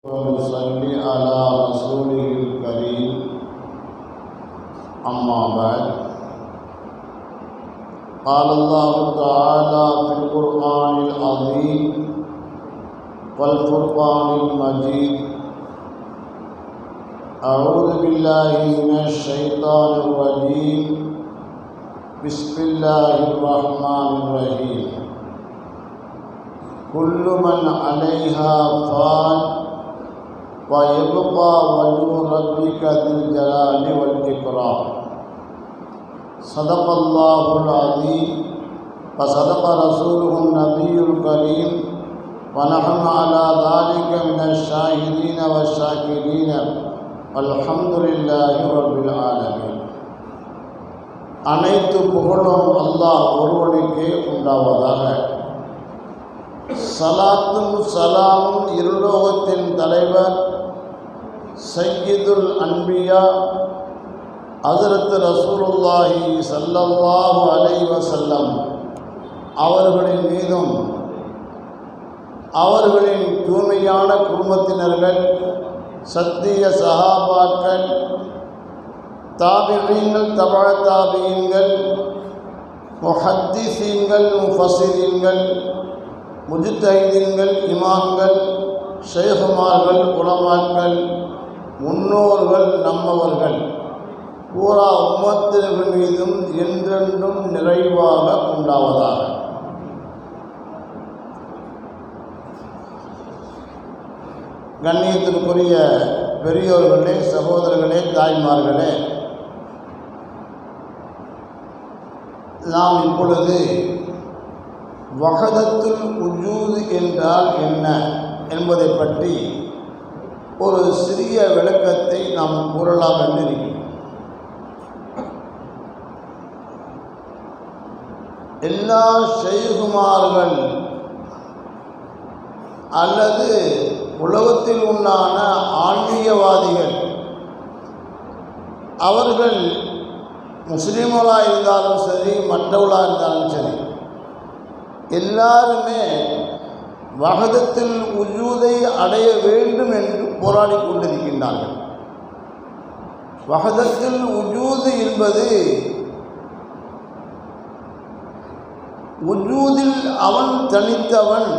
ونصلي على رسوله الكريم أما بعد قال الله تعالى في القرآن العظيم والفرقان المجيد أعوذ بالله من الشيطان الرجيم بسم الله الرحمن الرحيم كل من عليها فان ويبقى وجه ربك ذي الجلال والإكرام صدق الله العظيم وصدق رسوله النبي الكريم ونحن على ذلك من الشاهدين والشاكرين الحمد لله رب العالمين. அனைத்து புகழும் அல்லாஹ் ஒருவனுக்கே உண்டாவதாக. சலாத்தும் சலாமும் இருலோகத்தின் தலைவர் சய்யிதுல் அன்பியா ஹஜ்ரத் ரசூலுல்லாஹி ஸல்லல்லாஹு அலைஹி வஸல்லம் அவர்களின் மீதும் அவர்களின் தூய்மையான குடும்பத்தினர்கள், சத்திய சஹாபாக்கள், தாபிஈன்கள், தபஅ தாபிஈன்கள், முஹத்திஸீன்கள், முஃபஸ்ஸிரீன்கள், முஜ்தஹிதீன்கள், இமாம்கள், ஷைഖுமார்கள், உலமாக்கள், முன்னோர்கள், நம்மவர்கள் பூரா உம்மத்தினர்கள் மீதும் என்றென்றும் நிறைவாக உண்டாவதாக. கண்ணியத்திற்குரிய பெரியோர்களே, சகோதரர்களே, தாய்மார்களே, நாம் இப்பொழுது வஹதத்துல் உஜூத் என்றால் என்ன என்பதை பற்றி ஒரு சிறிய விளக்கத்தை நாம் கூறலாம் என்று இருக்கிறோம். எல்லா ஷைகுமார்கள் அல்லது உலகத்தில் உண்டான ஆன்மீகவாதிகள், அவர்கள் முஸ்லீம்களாக இருந்தாலும் சரி, மற்றவர்களாக இருந்தாலும் சரி, எல்லாருமே வஹதத்துல் உஜூதை அடைய வேண்டும் என்று போராடி கொண்டிருக்கின்றார்கள். வஹதத்துல் உஜூது என்பது உஜூதில் அவன் தனித்தவன்,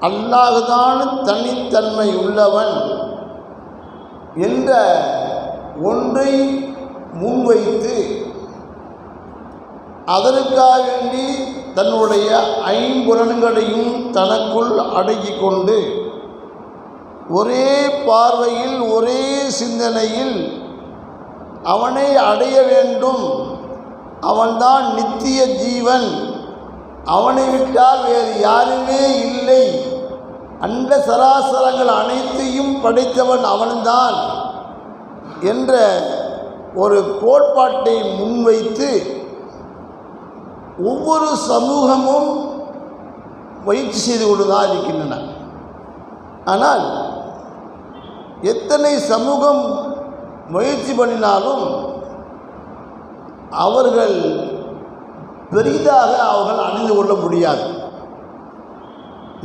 அல்லாஹ்தான் தனித்தன்மை உள்ளவன் என்ற ஒன்றை முன்வைத்து அதற்காக வேண்டி தன்னுடைய ஐம்புலன்களையும் தனக்குள் அடக்கிக் கொண்டு ஒரே பார்வையில் ஒரே சிந்தனையில் அவனை அடைய வேண்டும், அவன்தான் நித்திய ஜீவன், அவனை விட்டால் வேறு யாருமே இல்லை, அண்ட சராசரங்கள் அனைத்தையும் படைத்தவன் அவன்தான் என்ற ஒரு கோட்பாட்டை முன்வைத்து ஒவ்வொரு சமூகமும் முயற்சி செய்து கொண்டுதான் இருக்கின்றன. ஆனால் எத்தனை சமூகம் முயற்சி பண்ணினாலும் அவர்கள் பெரிதாக அவர்கள் அணிந்து கொள்ள முடியாது,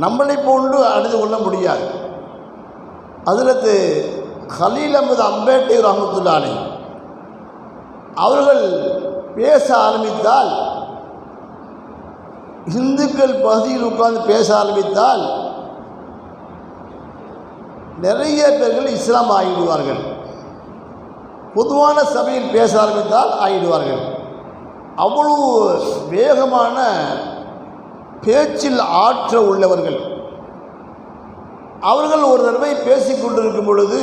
நம்மளை போன்று அணிந்து கொள்ள முடியாது. ஹஜ்ரத் கலீல் அஹ்மத் அம்பேத்கர் ரஹ்மத்துல்லாஹி அலைஹி அவர்கள் பேச ஆரம்பித்தால், இந்துக்கள் பகுதியில் உட்கார்ந்து பேச ஆரம்பித்தால் நிறைய பேர்கள் இஸ்லாம் ஆகிடுவார்கள். பொதுவான சபையில் பேச ஆரம்பித்தால் ஆகிடுவார்கள். அவ்வளவு வேகமான பேச்சில் ஆற்றல் உள்ளவர்கள். அவர்கள் ஒரு தடவை பேசிக்கொண்டிருக்கும் பொழுது,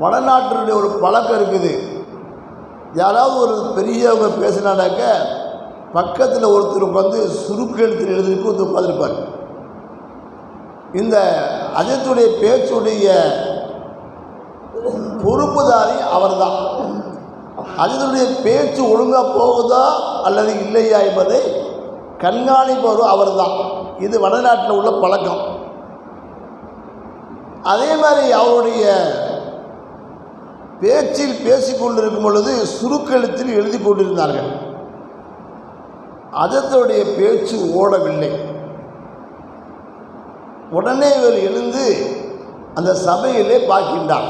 வடநாட்டினுடைய ஒரு பழக்கம் இருக்குது, யாராவது ஒரு பெரியவங்க பேசினாடாக்க பக்கத்தில் ஒருத்தர் உட்காந்து சுருக்கு எழுத்தில் எழுதிருக்கு ஒருத்தர் உட்காந்துருப்பார். இந்த அஜத்துடைய பேச்சுடைய பொறுப்புதாரி அவர்தான். அஜத்துடைய பேச்சு ஒழுங்காக போகுதா அல்லது இல்லையா என்பதை கண்காணிப்பவர் அவர்தான். இது வடநாட்டில் உள்ள பழக்கம். அதே மாதிரி அவருடைய பேச்சில் பேசிக்கொண்டிருக்கும் பொழுது சுருக்கெழுத்தில் எழுதி கொண்டிருந்தார்கள். அதனுடைய பேச்சு ஓடவில்லை. உடனே இவர் எழுந்து அந்த சபையிலே பார்க்கின்றான்.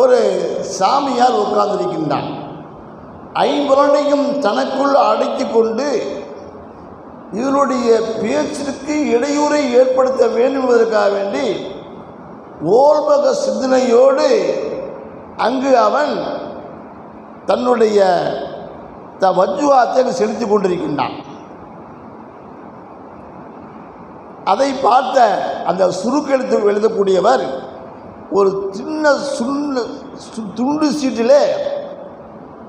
ஒரு சாமியார் உட்கார்ந்திருக்கின்றான். ஐம்புலனையும் தனக்குள் அடக்கி கொண்டு இவருடைய பேச்சிற்கு இடையூறை ஏற்படுத்த வேண்டும் என்பதற்காக வேண்டி ஓர்மக சிந்தனையோடு அங்கு அவன் தன்னுடைய வஜ்வாத்தை செலுத்தி கொண்டிருக்கின்றான். அதை பார்த்த அந்த சுருக்கெழுத்து எழுதக்கூடியவர் ஒரு சின்ன துண்டு சீட்டிலே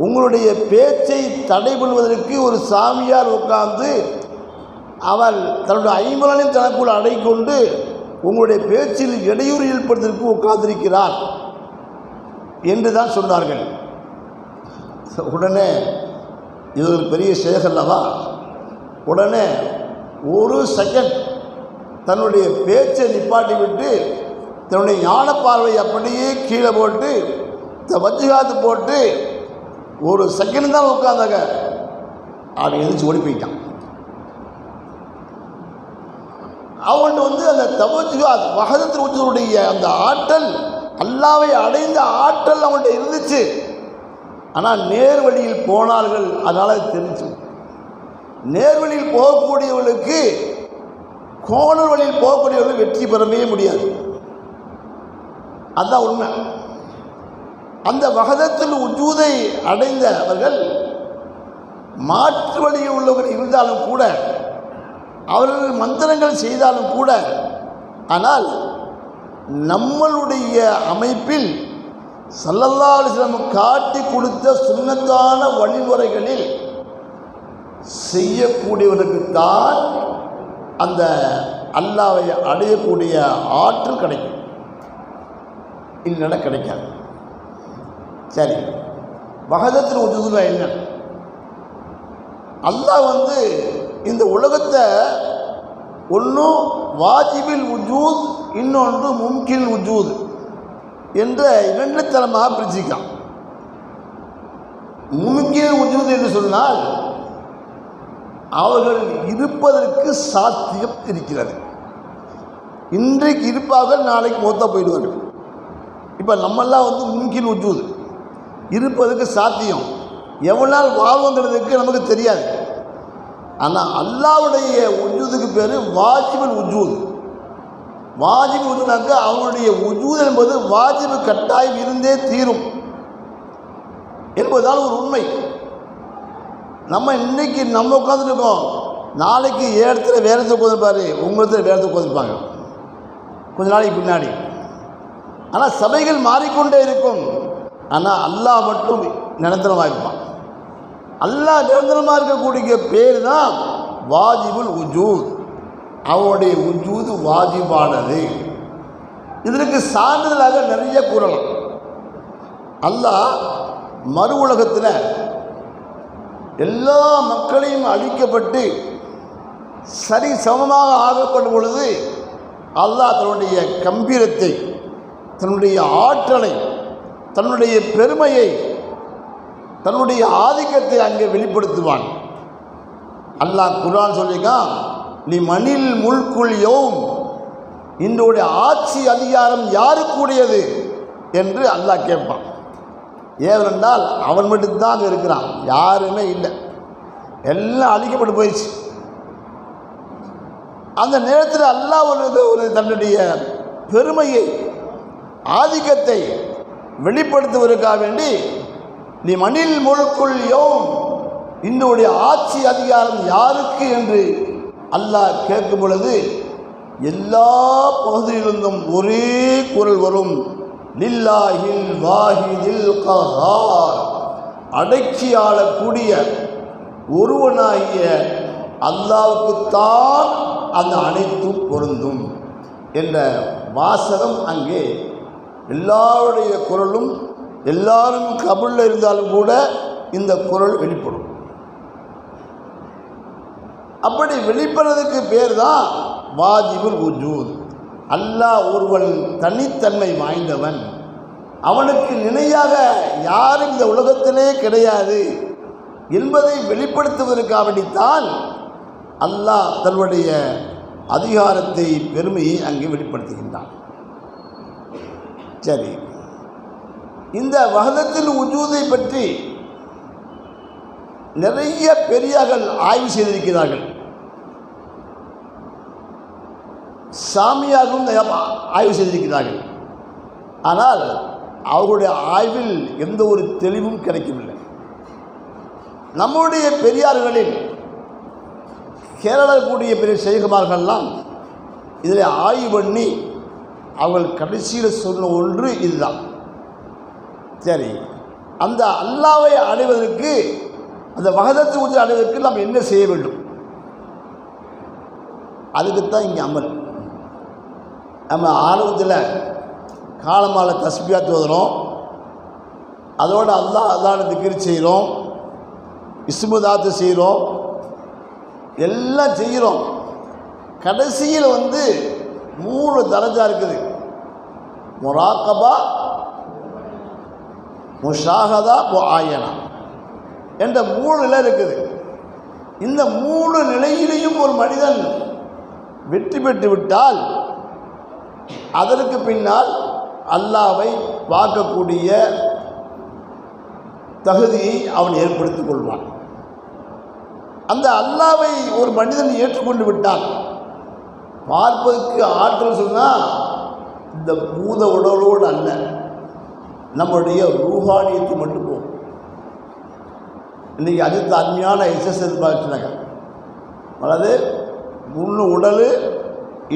உங்களுடைய பேச்சை தடைபடுவதற்கு ஒரு சாமியார் உட்கார்ந்து அவர் தன்னுடைய ஐம்பலனையும் தனக்குள் அடைக்கொண்டு உங்களுடைய பேச்சில் இடையூறு ஏற்படுவதற்கு உட்கார்ந்திருக்கிறார் என்று தான் சொன்னார்கள். உடனே இது ஒரு பெரிய ஷேக் அல்லவா, உடனே ஒரு செகண்ட் தன்னுடைய பேச்சை நிப்பாட்டி விட்டு தன்னுடைய ஞான பார்வை அப்படியே கீழே போட்டு வஜ்ஜிகாத்து போட்டு ஒரு செகண்ட் தான் உட்கார்ந்தாங்க. அவன் எழுந்துச்சு ஓடி போயிட்டான். அவன் அந்த தவஜ்ஜுகாத் வஹதத்துல் வஜூதுடைய அந்த ஆற்றல், அல்லாஹ்வை அடைந்த ஆற்றல் அவன்கிட்ட இருந்துச்சு. ஆனால் நேர் வழியில் போனார்கள், அதனால் தெரிஞ்சு. நேர்வழியில் போகக்கூடியவர்களுக்கு கோணல் வழியில் போகக்கூடியவர்கள் வெற்றி பெறவே முடியாது. அதுதான் உண்மை. அந்த வஹதத்துல் வஜூதை அடைந்தவர்கள் மாற்று வழியில் உள்ளவர்கள் இருந்தாலும் கூட, அவர்கள் மந்திரங்கள் செய்தாலும் கூட, ஆனால் நம்மளுடைய அமைப்பில் ஸல்லல்லாஹு அலைஹி வஸல்லம் காட்டி கொடுத்த சுன்னத்தான வழிமுறைகளில் செய்யக்கூடியவர்களுக்குத்தான் அந்த அல்லாஹ்வை அடையக்கூடிய ஆற்றல் கிடைக்கும், இல்லைன்னா கிடைக்காது. சரி, வஹதத்துல் வஜூதுல என்ன? அல்லாஹ் இந்த உலகத்தை ஒன்றும் வாஜிபில் உஜூத், இன்னொன்று மும்கின் உஜூத் என்ற இரண்டு தரமாக பிரிச்சுக்கலாம். மும்கின் உஜூத் என்று சொன்னால் அவர்கள் இருப்பதற்கு சாத்தியம் இருக்கிறது. இன்றைக்கு இருப்பார்கள், நாளைக்கு மொத்தா போயிடுவார்கள். இப்போ நம்மெல்லாம் மும்கின் உஜூத், இருப்பதற்கு சாத்தியம், எவ்வளோ நாள் வாழ்வோங்கிறதுக்கு நமக்கு தெரியாது. ஆனால் அல்லாஹ்வுடைய உஜூதுக்கு பேர் வாஜிபுல் உஜூத். வாஜிபுல் உஜூத்னாக்க அவனுடைய உஜூத் என்பது வாஜிபு கட்டாயம் இருந்தே தீரும் என்பதுதான் ஒரு உண்மை. நம்ம இன்னைக்கு நம்ம உட்காந்துருக்கோம், நாளைக்கு இடத்துல வேறு உட்காந்துருப்பாரு, உங்கள் இடத்துல வேறு உட்காந்துருப்பாங்க கொஞ்ச நாளைக்கு பின்னாடி. ஆனால் சபைகள் மாறிக்கொண்டே இருக்கும். ஆனால் அல்லாஹ் மட்டும் நிரந்தரமாக இருப்பான். அல்லாஹ் நிரந்தரமாக இருக்கக்கூடிய பேர் தான் வாஜிபுல் உஜூத். அவனுடைய உஜூது வாஜிபானது. இதற்கு சான்றிதழாக நிறைய கூறலாம். அல்லாஹ் மறு உலகத்தில் எல்லா மக்களையும் அழிக்கப்பட்டு சரி சமமாக ஆகப்படும் பொழுது அல்லாஹ் தன்னுடைய கம்பீரத்தை, தன்னுடைய ஆற்றலை, தன்னுடைய பெருமையை, தன்னுடைய ஆதிக்கத்தை அங்கே வெளிப்படுத்துவான். அல்லாஹ் குர்ஆன் சொல்லியிருக்கான், நீ மனில் முல்குல் யௌம், இன்றைய ஆட்சி அதிகாரம் யாருக்குடையது என்று அல்லாஹ் கேட்பான். ஏனென்றால் அவன் மட்டும்தான் அங்கே இருக்கிறான், யாருமே இல்லை, எல்லாம் அழிக்கப்பட்டு போயிடுச்சு. அந்த நேரத்தில் அல்லாஹ் ஒரு தன்னுடைய பெருமையை, ஆதிக்கத்தை வெளிப்படுத்துவதற்காக வேண்டி நீ மனில் முல்குல் யௌம், இன்றைய ஆட்சி அதிகாரம் யாருக்கு என்று அல்லாஹ் கேட்கும் பொழுது எல்லா பகுதியிலிருந்தும் ஒரே குரல் வரும், லில்லாஹில் வாஹிதில் கஹார், அடக்கி ஆளக்கூடிய ஒருவனாகிய அல்லாஹ்வுக்குத்தான் அந்த அனைத்தும் பொருந்தும் என்ற வாசகம் அங்கே எல்லாருடைய குரலும், எல்லாரும் கபுல்ல இருந்தாலும் கூட இந்த குரல் வெளிப்படும். அப்படி வெளிப்படுறதுக்கு பேர் தான் வாஜிபுல் உஜூத். அல்லாஹ் ஒருவன் தனித்தன்மை வாய்ந்தவன், அவனுக்கு நினையாக யாரும் இந்த உலகத்திலே கிடையாது என்பதை வெளிப்படுத்துவதற்காக வேண்டித்தான் அல்லாஹ் தன்னுடைய அதிகாரத்தை பெருமையை அங்கே வெளிப்படுத்துகின்றான். சரி, இந்த வஹதத்துல் வஜூதை பற்றி நிறைய பெரியார்கள் ஆய்வு செய்திருக்கிறார்கள். சாமியாரும் ஆய்வு செய்திருக்கிறார்கள். ஆனால் அவர்களுடைய ஆய்வில் எந்த ஒரு தெளிவும் கிடைக்கவில்லை. நம்முடைய பெரியார்களில் கேரளக்கூடிய பெரிய ஷேகுமார்கள்லாம் இதில் ஆய்வு பண்ணி அவர்கள் கடைசியில் சொன்ன ஒன்று இதுதான். சரி, அந்த அல்லாவை அடைவதற்கு, அந்த வஹதத்துல் வஜூத் அடைவதற்கு நாம் என்ன செய்ய வேண்டும்? அதுக்குத்தான் இங்கே அமல். நம்ம ஆரம்பத்தில் காலமால தஸ்பியாத் ஓதுறோம், அதோடு அல்லாஹ் திக்ர் செய்கிறோம், இஸ்முதாத்து செய்கிறோம், எல்லாம் செய்கிறோம். கடைசியில் 3 தரஜா இருக்குது. முராக்கபா, முஷாஹதா, முஆயனா என்ற 3 நிலை இருக்குது. இந்த 3 நிலையிலையும் ஒரு மனிதன் வெற்றி பெற்று விட்டால் அதற்கு பின்னால் அல்லாவை பார்க்கக்கூடிய தகுதியை அவன் ஏற்படுத்திக் கொள்வான். அந்த அல்லாவை ஒரு மனிதன் ஏற்றுக்கொண்டு விட்டால் பார்ப்பதற்கு ஆற்றல் சொன்னால் இந்த பூத உடலோடு அல்ல, நம்முடைய ரூஹானியத்தை மட்டும் போகும். இன்றைக்கி அடுத்த அருமையான எக்ஸசைஸ் பார்த்துனாங்க. அதாவது ஒன்று உடல்,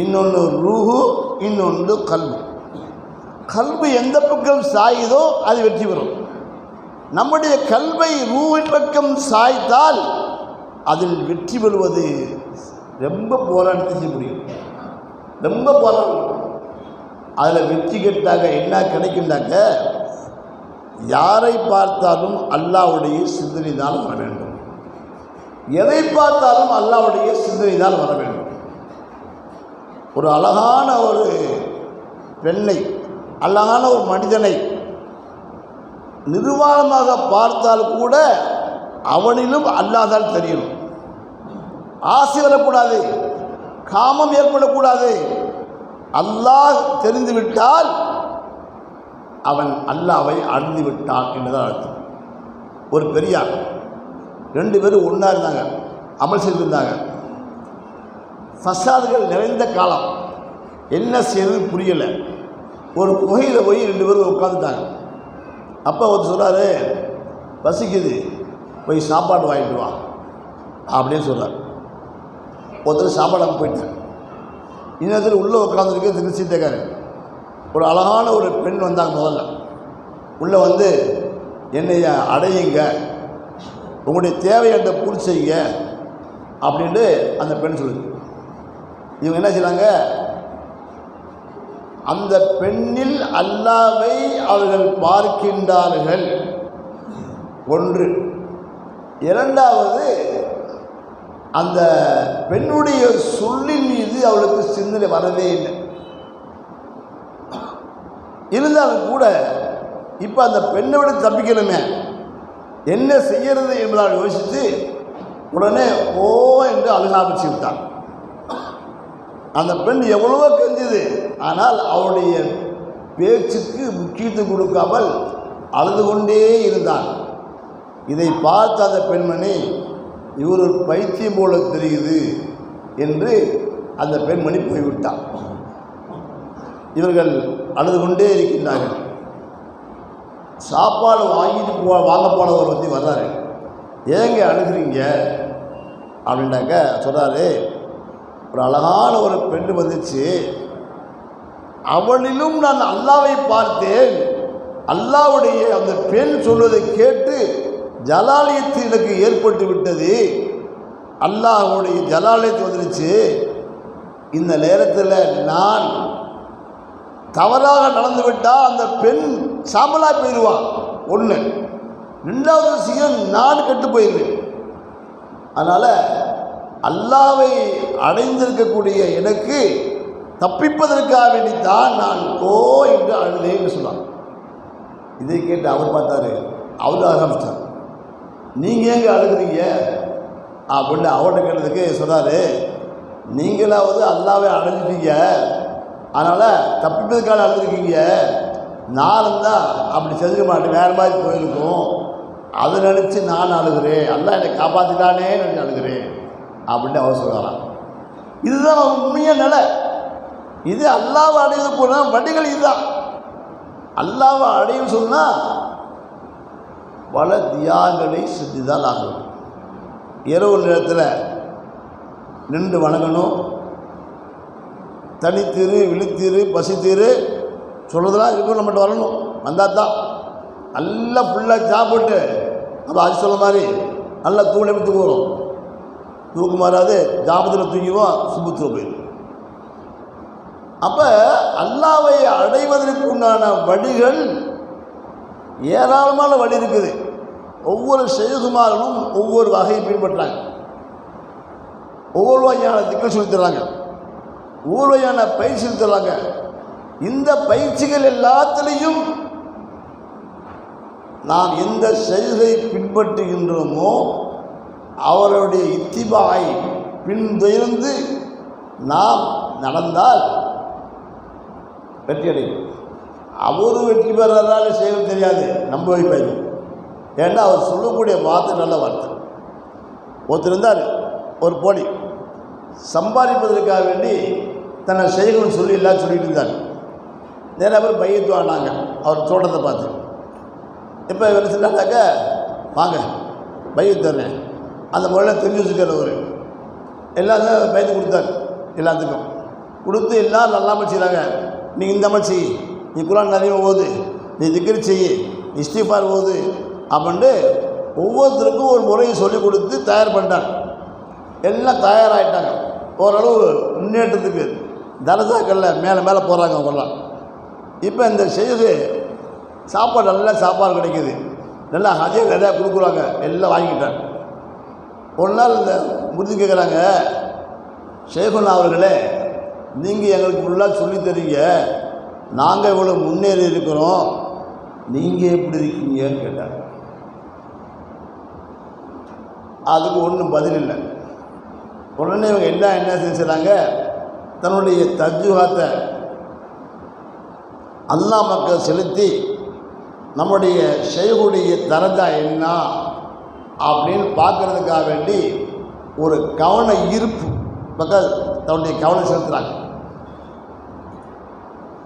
இன்னொன்று ரூஹு, இன்னொன்று கல்வி. கல்வி எந்த பக்கம் சாயுதோ அது வெற்றி பெறும். நம்முடைய கல்வை ரூவின் பக்கம் சாய்த்தால் அதில் வெற்றி பெறுவது ரொம்ப போராட்டத்தை செய்ய முடியும். ரொம்ப போராட்டம். அதில் வெற்றி கேட்டாங்க என்ன கிடைக்கின்றாங்க? யாரை பார்த்தாலும் அல்லாஹ்வுடைய சிந்தனை தான் வர வேண்டும். எதை பார்த்தாலும் அல்லாஹ்வுடைய சிந்தனை தான் வர வேண்டும். ஒரு அழகான ஒரு பெண்ணை, அழகான ஒரு மனிதனை நிர்வாணமாக பார்த்தால் கூட அவனிலும் அல்லாஹ் தான் தெரியணும். ஆசை வரக்கூடாது, காமம் ஏற்படக்கூடாது. அல்லாஹ் தெரிந்துவிட்டால் அவன் அல்லாஹ்வை அடைந்து விட்டான் என்றுதான் அர்த்தம். ஒரு பெரியார் 2 பேரும் ஒன்றா இருந்தாங்க, அமல் செய்திருந்தாங்க. ஃபசாதுகள் நிறைந்த காலம், என்ன செய்யறது புரியலை. ஒரு குகையில் போய் 2 பேரும் உட்காந்துட்டாங்க. அப்போ ஒருத்தர் சொல்கிறாரு, பசிக்குது, போய் சாப்பாடு வாங்கிட்டு வா அப்படின்னு சொல்கிறார். ஒருத்தர் சாப்பாடு போயிட்டார். இன்னொருத்தர் உள்ளே உட்காந்துருக்கு, திருச்சிட்டக்காரு. ஒரு அழகான ஒரு பெண் வந்தாங்க. முதல்ல உள்ளே என்னை அடையுங்க, உங்களுடைய தேவையற்ற பூர்த்தி செய்யுங்க அப்படின்ட்டு அந்த பெண் சொல்லுது. இவங்க என்ன செய்கிறாங்க? அந்த பெண்ணில் அல்லாஹ்வை அவர்கள் பார்க்கின்றார்கள். 1. 2வது, அந்த பெண்ணுடைய சொல்லின் மீது அவளுக்கு சிந்தனை வரவே இல்லை. இருந்தாலும் கூட இப்போ அந்த பெண்ணை விட தப்பிக்கணுமே, என்ன செய்யறது என்பதால் யோசித்து உடனே ஓ என்று அழுக ஆரம்பிச்சு விட்டான். அந்த பெண் எவ்வளவோ கெஞ்சுது, ஆனால் அவருடைய பேச்சுக்கு முக்கியத்துவம் கொடுக்காமல் அழுது கொண்டே இருந்தான். இதை பார்த்த அந்த பெண்மணி, இவர் ஒரு பைத்தியம் போல தெரியுது என்று அந்த பெண்மணி போய்விட்டான். இவர்கள் அழுது கொண்டே இருக்கின்றார்கள். சாப்பாடு வாங்க போனவர் பற்றி வர்றாரு. ஏங்க அழுகிறீங்க அப்படின்னாக்க சொல்கிறாரு, ஒரு அழகான ஒரு பெண் வந்துச்சு, அவளிலும் நான் அல்லாவை பார்த்தேன். அல்லாவுடைய அந்த பெண் சொல்வதை கேட்டு ஜலாலியத்து எனக்கு ஏற்பட்டு விட்டது. அல்லாஹ்வுடைய ஜலாலியத்து வந்துருச்சு. இந்த நேரத்தில் நான் தவறாக நடந்துவிட்டால் அந்த பெண் சாம்பலாக போயிடுவான். 1. 2வது விஷயம், நான் கெட்டு போயிடுவேன். அதனால் அல்லாவை அடைந்திருக்கக்கூடிய எனக்கு தப்பிப்பதற்காக வேண்டித்தான் நான் என்று அழுதேன்னு சொன்னான். இதை கேட்டு அவர் பார்த்தாரு, அவர் ஆரம்பித்தார். நீங்கள் எங்கே அழுகிறீங்க அப்படின்னு அவர்கிட்ட கேட்டதுக்கு சொன்னார், நீங்களாவது அல்லாவை அடைஞ்சிட்டீங்க, அதனால் தப்பிப்பதுக்காக அழுதுருக்கீங்க. நானும் தான் அப்படி செஞ்சுக்க மாட்டேன், வேறு மாதிரி போயிருக்கும். அதை நினச்சி நான் அழுகிறேன், அல்லா என்னை காப்பாற்றிட்டானே நினச்சி அழுகிறேன் அப்படின்னு அவர் சொல்கிறாராம். இதுதான் உண்மையான நிலை. இது அல்லாவை அடைவது போனால் வழிகள் இதுதான். அல்லாவை அடையும் சொன்னால் பல தியாகங்களை செஞ்சுதான் ஆகணும். இரவு நேரத்தில் நின்று வணங்கணும். தனித்தீரு, விழித்தீரு, பசித்தீரு சொல்கிறதெல்லாம் இருக்கும். நம்மகிட்ட வரணும். வந்தால் தான் நல்லா ஃபுல்லாக சாப்பிட்டு நம்ம அது சொல்ல மாதிரி நல்லா தூள் எப்படி தூக்குறோம், தூக்கு மாறாது ஜாபத்தில் தூங்கிவோம், சுபத்தில் போயிடும். அப்போ அல்லாவை அடைவதற்கு உண்டான வழிகள் ஏராளமான வழி இருக்குது. ஒவ்வொரு ஷேகுமார்களும் ஒவ்வொரு வகையை பின்பற்றாங்க. ஒவ்வொரு வகையான திக்கள் சொல்லி தர்றாங்க, ஒவ்வொரு வகையான பயிற்சி சொல்லி தர்றாங்க. இந்த பயிற்சிகள் எல்லாத்திலையும் நாம் எந்த செய்கை பின்பற்றுகின்றோமோ அவருடைய இத்திபாயை பின்தொடர்ந்து நாம் நடந்தால் வெற்றி அடையும். அவரு வெற்றி பெறதால செய்ய தெரியாது, நம்ம வைப்பாரு. ஏன்னா அவர் சொல்லக்கூடிய வார்த்தை நல்ல வார்த்தை. ஒருத்தர் இருந்தார், ஒரு போலி சம்பாதிப்பதற்காக வேண்டி தன்னை செய்யணும்னு சொல்லி எல்லாம் சொல்லிட்டு இருந்தார். நிறைய பேர் பையத்து வாங்கினாங்க அவர் தோட்டத்தை பார்த்து. இப்போ இவர் சொன்னாக்க வாங்க பையத்து தரேன், அந்த முறையில் தெரிஞ்சு வச்சுக்கிறவர் எல்லாத்தையும் பயத்து கொடுத்தார். எல்லாத்துக்கும் கொடுத்து எல்லோரும் நல்லா செய்கிறாங்க. நீ இந்த அமைச்சி, நீ குரான் நிறைய ஓது, நீ திக்ரு செய்யி, இஸ்திஃபார் ஓது அப்படின்ட்டு ஒவ்வொருத்தருக்கும் ஒரு முறையை சொல்லிக் கொடுத்து தயார் பண்ணிட்டாங்க. எல்லாம் தயாராகிட்டாங்க. ஓரளவு முன்னேற்றத்துக்கு தரஜாக்களில் மேலே மேலே போகிறாங்க அவங்கெல்லாம். இப்போ இந்த செய்து சாப்பாடு நல்லா சாப்பாடு கிடைக்கிது, நல்லா அதே நிறையா கொடுக்குறாங்க, எல்லாம் வாங்கிட்டாங்க. ஒரு நாள் இந்த முடிஞ்சு கேட்குறாங்க, ஷேகுல்லா அவர்களே நீங்கள் எங்களுக்கு ஃபுல்லாக சொல்லித் தரீங்க, நாங்கள் இவ்வளோ முன்னேறி இருக்கிறோம், நீங்கள் எப்படி இருக்கீங்கன்னு கேட்டாங்க. அதுக்கு ஒன்றும் பதில் இல்லை. உடனே இவங்க என்ன செஞ்சுறாங்க, தன்னுடைய தஜ்ஜுகாத்தை அல்லாஹ் மக்கள் செலுத்தி நம்முடைய ஷேகுடைய தரஜா என்ன அப்படின்னு பார்க்குறதுக்காக வேண்டி ஒரு கவன ஈர்ப்பு பக்கம் தன்னுடைய கவனம் செலுத்துகிறாங்க.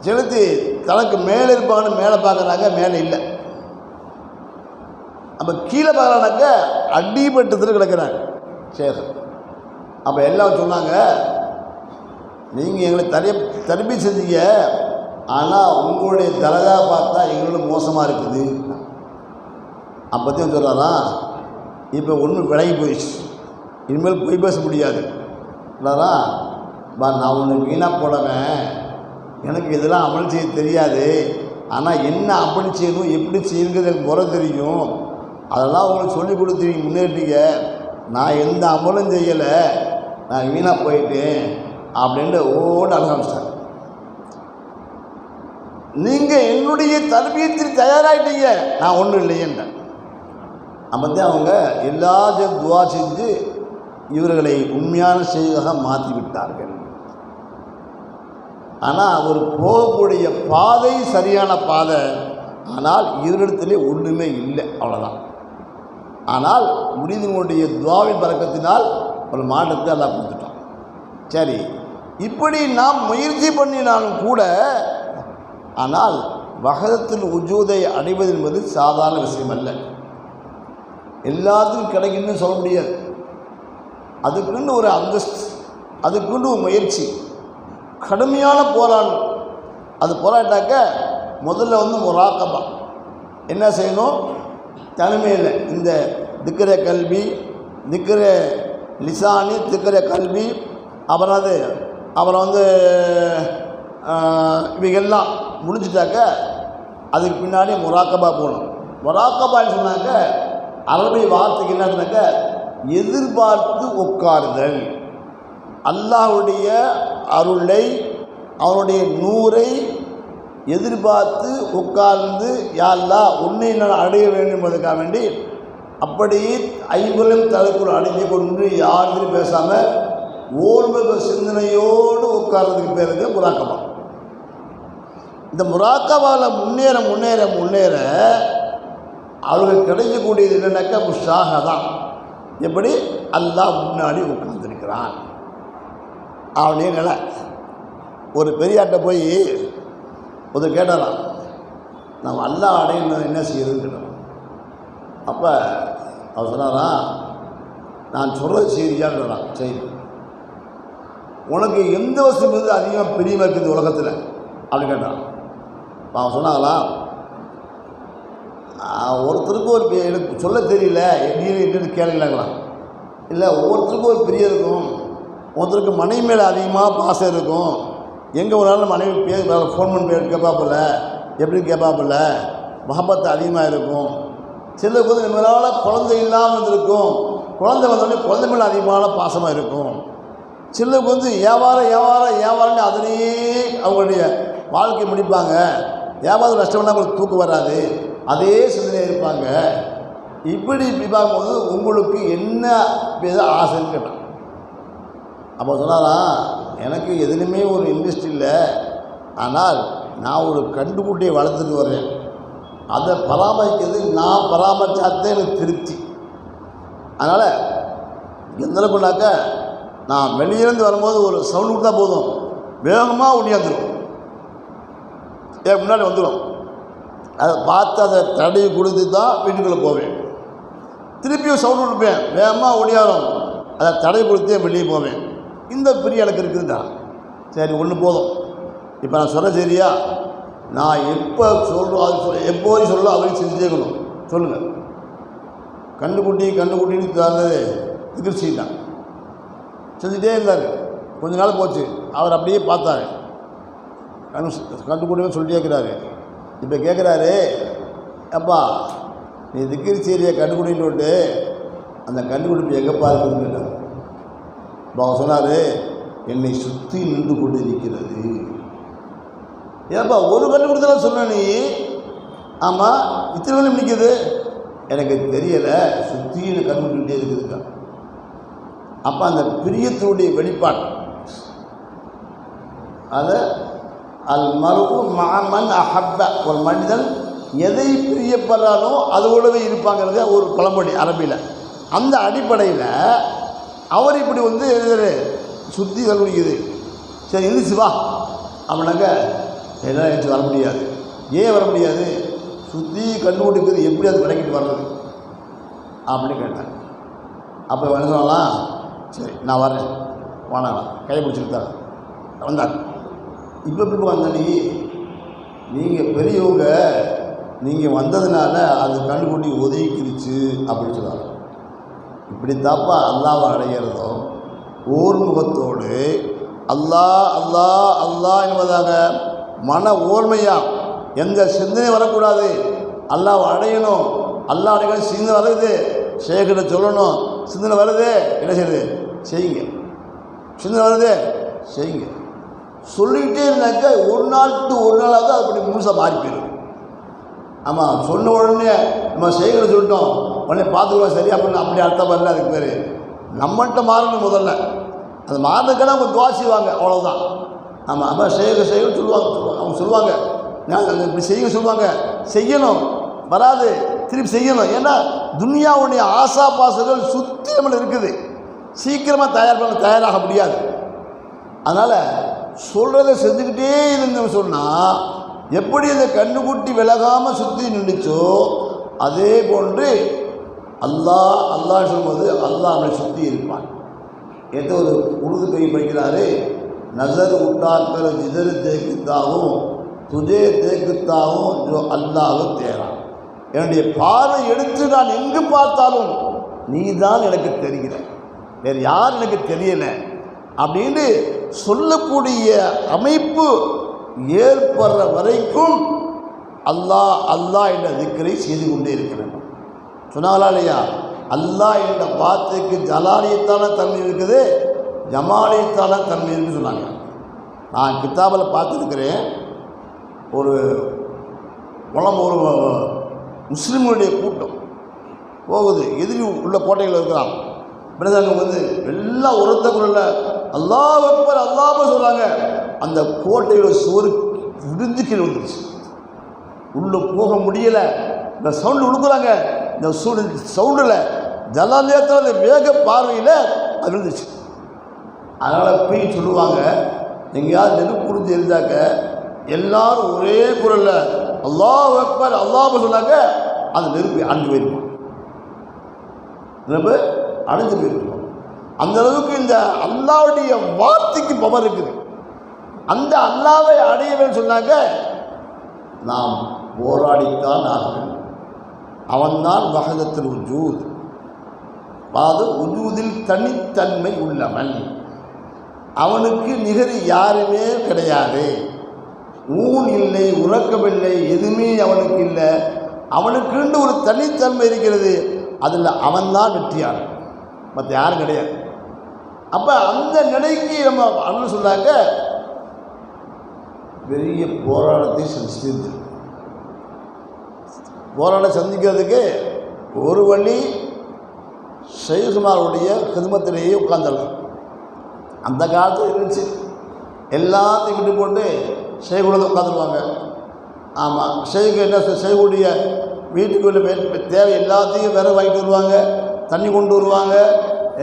செலுத்தி தனக்கு மேலே இருப்பாங்கன்னு மேலே பார்க்குறாங்க, மேலே இல்லை. அப்போ கீழே பார்க்குறானாக்க அடிபட்டத்தில் கிடக்கிறாங்க ஷேக். அப்போ எல்லாம் சொன்னாங்க, நீங்கள் எங்களை தரப்பி செஞ்சீங்க, ஆனால் உங்களுடைய தரஜா பார்த்தா எங்களோட மோசமாக இருக்குது. அப்போத்தையும் சொல்கிறாராம், இப்போ ஒன்றும் விலகி போயிடுச்சு, இனிமேல் போய் பேச முடியாது. இல்லைரா நான் ஒன்று வீணாக போடவேன், எனக்கு இதெல்லாம் அமல் செய்ய தெரியாது, ஆனால் என்ன அமல் செய்யணும் எப்படி செய்யுங்கிறது எனக்கு முறை தெரியும், அதெல்லாம் உங்களுக்கு சொல்லிக் கொடுத்து முன்னேற்றீங்க, நான் எந்த அமலும் செய்யலை, நான் வீணாக போயிட்டேன் அப்படின்ட்டு ஓட ஆரம்பிச்சிட்டாங்க. நீங்கள் என்னுடைய தர்பியத்தில் தயாராகிட்டீங்க, நான் ஒன்றும் இல்லையேன்றேன். அப்போதான் அவங்க எல்லாத்தையும் துவா செஞ்சு இவர்களை உண்மையான செய்தியாக மாற்றி விட்டார்கள். ஆனால் அவர் போகக்கூடிய பாதை சரியான பாதை, ஆனால் இவரிடத்திலே ஒன்றுமே இல்லை, அவ்வளோதான். ஆனால் முரீதுங்களுடைய துவாவின் பறக்கத்தினால் ஒரு மாற்றத்தை எல்லாம் கொடுத்துட்டோம். சரி, இப்படி நாம் முயற்சி பண்ணினாலும் கூட, ஆனால் வஹதத்துல் உஜூதை அடைவது என்பது சாதாரண விஷயம் அல்ல. எல்லாத்துக்கும் கிடைக்குன்னு சொல்ல முடியாது. அதுக்குன்னு ஒரு அந்தஸ்து, அதுக்குன்னு ஒரு முயற்சி, கடுமையான போராட்டம். அது போராட்டாக்க முதல்ல முராக்கபா என்ன செய்யணும், தனிமையில் இந்த திக்கிற கல்வி, திக்கிற லிசானி, திக்கிற கல்வி, அப்புறம் இவைகள்லாம் முடிஞ்சிட்டாக்க அதுக்கு பின்னாடி முராக்கபா போகணும். முராக்கபான்னு சொன்னாக்க அரபி வார்த்தைக்கு என்னதுனாக்க எதிர்பார்த்து உட்காருதல். அல்லாஹ்வுடைய அருளை, அவனுடைய நூரை எதிர்பார்த்து உட்கார்ந்து, யா அல்லாஹ் உன்னை நான் அடைய வேண்டும் என்பதற்காக வேண்டி அப்படியே ஐம்பதும் தலைக்குள் அடைஞ்சு கொண்டு யாரும் பேசாமல் ஓர்முக சிந்தனையோடு உட்கார்றதுக்கு பேருக்கு முராக்கபா. இந்த முராக்கபாவில் முன்னேற முன்னேற முன்னேற அவர்களுக்கு கிடைக்கக்கூடியது என்னன்னாக்கா முஷாஹதா. எப்படி அல்லாஹ் முன்னாடி உட்கார்ந்துருக்கிறான் அவனே நிலை. ஒரு பெரியாட்ட போய் ஒரு கேட்டாராம், நம்ம அல்லாஹ் அடையணும் என்ன செய்யறதுன்னு கேட்டோம். அப்போ அவர் சொன்னாராம், நான் சொல்கிறது செய்தியான்றான். சரி, உனக்கு எந்த வசதி மீது அதிகமாக பிரியமாக இருக்குது உலகத்தில் அப்படின்னு கேட்டான். அவன் சொன்னாங்களா, ஒருத்தருக்கு ஒரு எனக்கு சொல்ல தெரியல என்னன்னு கேளுங்களாங்களா. இல்லை, ஒவ்வொருத்தருக்கும் ஒரு பிரியம் இருக்கும். ஒருத்தருக்கு மனைவி மேலே அதிகமாக பாசம் இருக்கும். எங்கே ஒரு நாள் மனைவி ஃபோன் பண்ணி கேட்பாப்பில்ல, எப்படி கேட்பாப்பில்ல, மஹபத்து அதிகமாக இருக்கும். சிலருக்கு வந்து நம்மளால் குழந்தை இல்லாமல் இருந்திருக்கும், குழந்தை வந்தோடனே குழந்தை மேலே அதிகமான பாசமாக இருக்கும். சிலருக்கு வந்து வியாபாரம்னு அதிலேயே அவங்களுடைய வாழ்க்கை முடிப்பாங்க. வியாபாரம் நஷ்டம்னா அவங்களுக்கு தூக்கம் வராது, அதே சிந்தனையாக இருப்பாங்க. இப்படி பார்க்கும்போது உங்களுக்கு என்ன பேச ஆசைன்னு கேட்டான். அப்போ சொன்னாராம், எனக்கு எதுலையுமே ஒரு இன்ட்ரெஸ்ட் இல்லை, ஆனால் நான் ஒரு கண்டுக்குட்டியை வளர்த்துட்டு வரேன், அதை பராமரிக்கிறது நான் பராமரித்தாத்தே எனக்கு திருப்தி. அதனால் எந்தளவுக்குனாக்க நான் வெளியிலேருந்து வரும்போது ஒரு சவுண்டு கொடுத்தா போதும், வேகமாக ஒடியாந்துடும், என் முன்னாடி வந்துடும். அதை பார்த்து அதை தடவி கொடுத்து தான் வீட்டுக்குள்ளே போவேன். திருப்பியும் சவுண்டு கொடுப்பேன், வேகமாக ஒடியாரும், அதை தடவி கொடுத்தே வெளியே போவேன். இந்த பிரியம் எனக்கு இருக்குதுண்டா. சரி, ஒன்று போதும். இப்போ நான் சொல்ல சரியா, நான் எப்போ சொல்கிறோம் அது எப்போது சொல்லணும் அவரையும் செஞ்சுக்கணும். சொல்லுங்கள். கண்டுக்குட்டின்னு தந்தது நிகழ்ச்சி தான் செஞ்சுட்டே இருந்தார். கொஞ்ச நாள் போச்சு, அவர் அப்படியே பார்த்தாரு, கண்டுக்குட்டின்னு சொல்லிட்டே இருக்கிறாரு. இப்போ கேட்குறாரு, அப்பா நீ திக்கிரி சீரியை கண்டுக்குட்டின்னு விட்டு அந்த கண்டுக்குட்டி எங்கேப்பா இருக்குதுன்னு கேட்டார். இப்போ அவர் சொன்னார், என்னை சுற்றி நின்று கொண்டு இருக்கிறது. ஏப்பா ஒரு கண்டுபிடித்தாலும் சொன்ன நீ? ஆமாம், இத்தனை வேலையும் நிற்கிது, எனக்கு தெரியலை, சுற்றி கண்டுபிடிக்கிட்டே இருக்குதுக்கா. அப்போ அந்த பிரியத்தினுடைய வெளிப்பாடு அதை அல் மருகு மஅமன் அஹப்ப, ஒரு மனிதன் எதை பிரியப்படுறானோ அதோடவே இருப்பாங்கிறது ஒரு பழமொழி அரபியில். அந்த அடிப்படையில் அவர் இப்படி வந்து எழுதுறாரு, சுற்றி கண்டுபிடிக்குது. சரி எழுந்துச்சு வா அப்படின்னாக்க எல்லாம் எழுந்து வர முடியாது. ஏன் வர முடியாது? சுற்றி கண்டுபிடிக்கிறது எப்படி அது விளக்கிட்டு வர்றது அப்படின்னு கேட்டார். அப்போ என்ன சொல்லலாம், சரி நான் வரேன் வானாலாம் கையை பிடிச்சிருக்கார் வந்தார். இப்போ எப்படி வந்த நீங்கள் பெரியவங்க, நீங்கள் வந்ததுனால அது கண்டுபிடி ஒதுக்கிடுச்சு அப்படின்னு சொல்லுவாங்க. இப்படி தாப்பா அல்லாவை அடைகிறதோ ஓர்முகத்தோடு அல்லாஹ் அல்லாஹ் அல்லாஹ் என்பதாக மன ஓர்மையாக எந்த சிந்தனை வரக்கூடாது. அல்லாவை அடையணும், அல்லாஹ் அடையணும். சிந்தனை வருது, ஷேக்கிட்ட சொல்லணும், சிந்தனை வருது, என்ன செய்யுது செய்யுங்க, சிந்தனை வருது செய்யுங்க சொல்லிக்கிட்டே இருந்தாக்க ஒரு நாள் டு ஒரு நாளாவது அப்படி முழுசாக மாறி போயிடும். ஆமாம், சொன்ன உடனே நம்ம செய்கிற சொல்லிட்டோம் உடனே பார்த்துக்கலாம் சரி அப்படின்னு அப்படி அர்த்தம் வரல. அதுக்கு பேர் நம்மகிட்ட மாறணும். முதல்ல அது மாறினதுக்கான அவங்க துவா செய்வாங்க, அவ்வளோதான். ஆமாம், அப்போ செய்யணும் சொல்லுவாங்க, அவங்க சொல்லுவாங்க இப்படி செய்ய சொல்லுவாங்க, செய்யணும், வராது திருப்பி செய்யணும். ஏன்னா துனியாவுடைய ஆசா பாசங்கள் சுற்றி நம்மளை இருக்குது, சீக்கிரமாக தயாராக முடியாது. அதனால் சொல்கிறத செஞ்சுக்கிட்டே இருந்தோம் சொன்னால் எப்படி அந்த கண்ணுக்குட்டி விலகாமல் சுற்றி நின்றுச்சோ அதே போன்று அல்லாஹ் அல்லாஹ் சொல்லும்போது அல்லாஹ் அவனை சுற்றி இருப்பான். ஏதோ ஒரு உருது கை படிக்கிறாரு, நசர் உட்டாக்கர் ஜிதர் தேக்குத்தாவும் துஜே தேக்குத்தாவும் ஜோ அல்லாஹ் தேரான். என்னுடைய பார்வை எடுத்து நான் எங்கு பார்த்தாலும் நீ தான் எனக்கு தெரிகிற, வேறு யார் எனக்கு தெரியலை அப்படின்னு சொல்லக்கூடிய அமைப்பு ஏற்படுற வரைக்கும் அல்லாஹ் அல்லாஹ் என்ற திக்கரை செய்து கொண்டே இருக்கிறேன். சொன்னாங்களா இல்லையா? அல்லாஹ் என்ற வார்த்தைக்கு ஜலாலியத்தான தன்மை இருக்குது, ஜமாலியத்தான தன்மை இருக்குன்னு சொன்னாங்க. நான் கித்தாபில் பார்த்துருக்கிறேன். ஒரு முஸ்லீம்களுடைய கூட்டம் போகுது, எதிரி உள்ள கோட்டைகள் இருக்கிறான். பிரதங்க வந்து எல்லாம் உரத்த குரல்ல அல்லாஹ் அக்பர் அல்லாஹ் சொல்கிறாங்க. அந்த கோட்டையோட சுவர் விரிஞ்சு கீழே வந்துருச்சு. உள்ளே போக முடியலை. இந்த சவுண்டு உழுக்குறாங்க. இந்த சவுண்டில் ஜலாலயத்தோட வேக பார்வையில் அது விழுந்துச்சு. அதனால் போய் சொல்லுவாங்க, எங்கேயாவது நெருப்பு புரிஞ்சு இருந்தாக்க எல்லாரும் ஒரே குரலில் அல்லாஹ் அக்பர் அல்லாஹ் சொன்னாங்க, அந்த நெருப்பு அழிஞ்சு போயிருக்கும். நெருப்பு அழிஞ்சு போயிருக்கும். அந்த அளவுக்கு இந்த அல்லாவுடைய வார்த்தைக்கு பவர் இருக்குது. அந்த அல்லாவை அடையவேன்னு சொன்னாங்க, நாம் போராடித்தான் ஆக வேண்டும். அவன்தான் வஹதத்துல் உஜூத், அதாவது உஜூதில் தனித்தன்மை உள்ளவன். அவனுக்கு நிகர் யாருமே கிடையாது. ஊன் இல்லை, உறக்கமில்லை, எதுவுமே அவனுக்கு இல்லை. அவனுக்குன்னு ஒரு தனித்தன்மை இருக்கிறது. அதில் அவன்தான் வெற்றியாளன், மற்ற யாரும் கிடையாது. அப்போ அந்த நிலைக்கு நம்ம அண்ணன் சொன்னாங்க, பெரிய போராட்டத்தை சந்தித்து சந்திக்கிறதுக்கு ஒரு வழி ஷைகுமாருடைய கிதுமத்திலேயே உட்கார்ந்தார்கள். அந்த காலத்தில் இருந்துச்சு. எல்லாத்தையும் விட்டு போட்டு ஷைகுட உட்காந்துருவாங்க. ஆமாம், ஷைகு என்ன ஷைகுடைய வீட்டுக்குள்ள தேவை எல்லாத்தையும் விறகு வாங்கிட்டு வருவாங்க, தண்ணி கொண்டு வருவாங்க,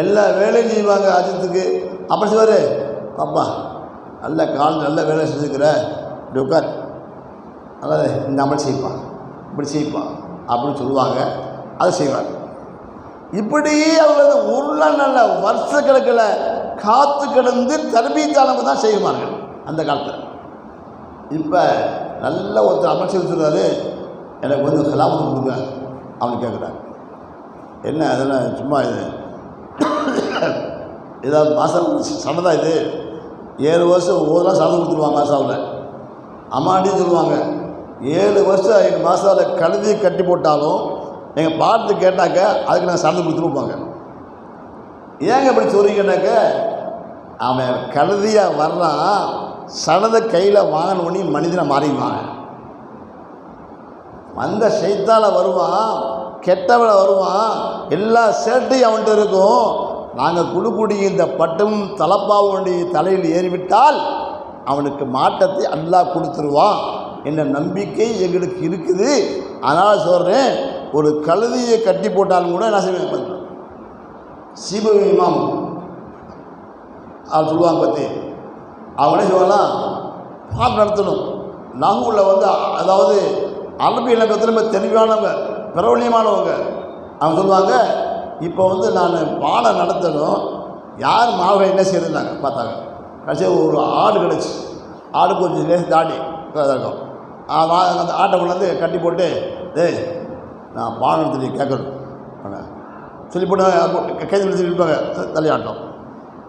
எல்லா வேலையும் செய்வாங்க. அஜித்துக்கு அப்படி செய்வார், அப்பா நல்ல கால் நல்ல வேலை செஞ்சுக்கிற, இப்படி உட்கார், நல்லது இந்த அமல் செய்ப்பான், இப்படி செய்ப்பான் அப்படின்னு சொல்லுவாங்க. அதை செய்வாங்க. இப்படியே அவங்க ஒரு நாள் நல்ல வருஷக்கணக்கில் காத்து கிடந்து தர்பீத்தாளங்க தான் செய்வார்கள் அந்த காலத்தில். இப்போ நல்ல ஒருத்தர் அமைச்சர் சொல்கிறாரு, எனக்கு வந்து கலாமத்து கொடுங்க அவனு கேட்குறாரு. என்ன அதெல்லாம் சும்மா இது ஏதாவது மாதம் சனதான் இது 7 வருஷம் ஒவ்வொரு நாள் சனதை கொடுத்துருவாங்க மாசாவில். அம்மாண்டின்னு சொல்லுவாங்க. 7 வருஷம் எங்கள் மாசாவில் கழுதியை கட்டி போட்டாலும் எங்கள் பாட்டு கேட்டாக்க அதுக்கு நாங்கள் சனதை கொடுத்துருப்பாங்க. ஏங்க இப்படி சொல்கிறீங்கன்னாக்க, அவன் கழுதியாக வர்றான், சனதை கையில் வாங்கணுன்னு மனிதனை மாறிடுவாங்க. வந்த சைத்தால வருவான், கெட்டவளை வருவான், எல்லா சேட்டையும் அவன்கிட்ட இருக்கும். நாங்கள் குடுக்குடி இந்த பட்டும் தலப்பாவுடைய தலையில் ஏறிவிட்டால் அவனுக்கு மாட்டத்தை அல்லாஹ் கொடுத்துருவான் என்ற நம்பிக்கை எங்களுக்கு இருக்குது. அதனால் சொல்கிறேன், ஒரு கழுதியை கட்டி போட்டாலும் கூட என்ன செய்வேன், சீபவி இமாம் அவர் சொல்லுவாங்க பற்றி, அவங்களே சொல்லலாம் பாட்டு நடத்தணும். நகூரில் வந்து அதாவது அரபி இலக்கத்தில் ரொம்ப தெளிவானவங்க, பிரபலியமானவங்க. அவங்க சொல்லுவாங்க, இப்போ வந்து நான் பாடம் நடத்தணும், யார் மாவை என்ன செய்யறதுனாங்க பார்த்தாங்க. கடைசியாக ஒரு ஆடு கிடச்சி, ஆடு கொஞ்சம் லேசி தாடி இருக்கும். அந்த ஆட்டை கொண்டாந்து கட்டி போட்டு, டேய் நான் பாடம் நடத்தி கேட்கணும் சொல்லி போட்டு கைது பிடிச்சி இழுப்பாங்க, தலையாட்டம்.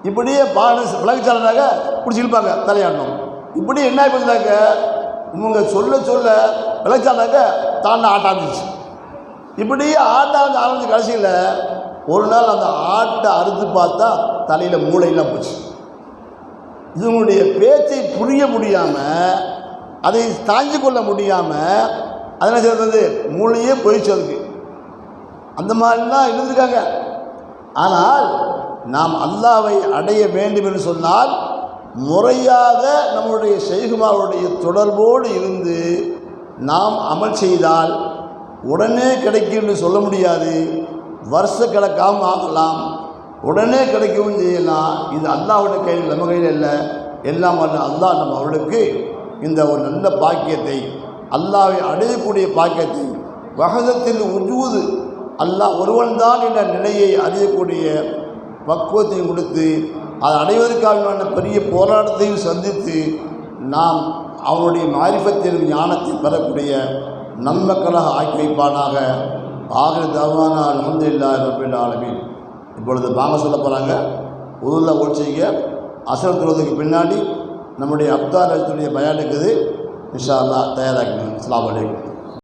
இப்படியே பாடம் விலகிச்சாலனாக்க பிடிச்சி இழுப்பாங்க, தலையாட்டம். இப்படி என்ன ஆகிப்போச்சுனாக்க, இவங்க சொல்ல சொல்ல விளைச்சானாக்க தாண்ட ஆட்ட ஆரம்பிச்சு. இப்படியே ஆட்ட ஆரம்பிச்சு கடைசியில் ஒரு நாள் அந்த ஆட்டை அறுத்து பார்த்தா தலையில் மூளையெல்லாம் போச்சு. இவங்களுடைய பேச்சை புரிய முடியாமல், அதை தாங்கி கொள்ள முடியாமல், அதெல்லாம் சேர்ந்தது மூளையே போயிடுச்சு அதுக்கு. அந்த மாதிரிலாம் இருந்திருக்காங்க. ஆனால் நாம் அல்லாவை அடைய வேண்டும் என்று சொன்னால் முறையாக நம்முடைய ஷைகுமாருடைய தொடர்போடு இருந்து நாம் அமல் செய்தால் உடனே கிடைக்கும் என்று சொல்ல முடியாது. வருஷக்கணக்காகவும் ஆகலாம், உடனே கிடைக்கவும் செய்யலாம். இது அல்லாஹ்வுடைய கையில், நம்ம கையில் இல்லை. எல்லாம் வல்ல அல்லாஹ் நம்ம அவர்களுக்கு இந்த ஒரு நல்ல பாக்கியத்தை, அல்லாஹ்வை அடையக்கூடிய பாக்கியத்தை, வஹதத்தில் உஜூது அல்லாஹ் ஒருவன் தான் என்ற நிலையை அறியக்கூடிய பக்குவத்தையும் கொடுத்து, அதை அடைவதற்கான பெரிய போராட்டத்தையும் சந்தித்து நாம் அவனுடைய மாரிஃபத்தில் ஞானத்தை பெறக்கூடிய நன்மக்களாக ஆக்கி வைப்பானாக. ஆகிற தவானா அல்ஹம்துலில்லாஹி ரப்பில் ஆலமீன். இப்பொழுது வாங்க சொல்ல போகிறாங்க. உதுல்ல ஒழிச்சிங்க. அசர் தொழுதுக்கு பின்னாடி நம்முடைய அப்தார் அஜத்துடைய பயான் இருக்குது. இன்ஷா அல்லாஹ் தயாராக்கணும். அஸ்ஸலாமு அலைக்கும்.